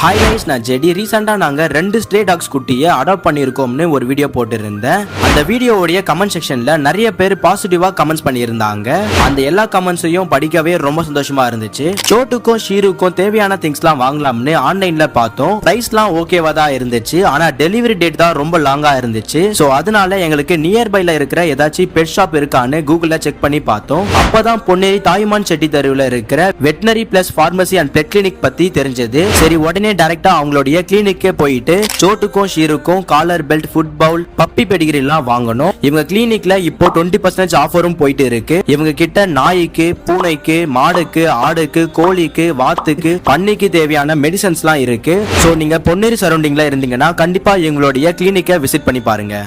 Hi guys, நான் JD. ரீசெண்டா நாங்க 2 ஸ்ட்ரே டாக்ஸ் குட்டியை அடாப்ட் பண்ணியிருக்கோம்னு ஒரு வீடியோ போட்டிருந்தேன். அந்த வீடியோவுடைய கமெண்ட் செக்ஷன்ல நிறைய பேர் பாசிட்டிவா கமெண்ட்ஸ் பண்ணியிருந்தாங்க. அந்த எல்லா கமெண்ட்ஸையும் படிக்கவே ரொம்ப சந்தோஷமா இருந்துச்சு. சோட்டுக்கும் ஷீருக்கும் தேவையான திங்ஸ்லாம் வாங்கலாம்னு ஆன்லைன்ல பார்த்தோம். பிரைஸ்லாம் ஓகேவா தான் இருந்துச்சு. ஆனா டெலிவரி டேட் தான் ரொம்ப லாங்கா இருந்துச்சு. சோ அதனால எங்களுக்கு நியர்பைல இருக்கிற ஏதாச்சும் பெட் ஷாப் இருக்கான்னு கூகுள்ல செக் பண்ணி பார்த்தோம். அப்பதான் பொன்னேரி தாய்மான் செட்டி தெருவில் இருக்கிற veterinary plus pharmacy and pet clinic பத்தி தெரிஞ்சது. சரி, உடனே டைரக்டா அவங்களுடைய கிளினிக்கே போயிட்டு சோட்டுக்கும் ஷீருக்கும் collar belt, food bowl, puppy Pedigree எல்லாம் வாங்கணும். இவங்க கிளினிக்ல இப்போ 20% ஆஃபரும் போயிட்டு இருக்கு. இவங்க கிட்ட நாய்க்கு, பூனைக்கு, மாடுக்கு, ஆடுக்கு, கோழிக்கு, வாத்துக்கு, பன்னிக்கு தேவையான மெடிசன்ஸ் எல்லாம் இருக்கு. சோ நீங்க பொன்னேரி சரௌண்டிங்ல இருந்தீங்கன்னா கண்டிப்பா எங்களுடைய கிளினிக்கை விசிட் பண்ணி பாருங்க.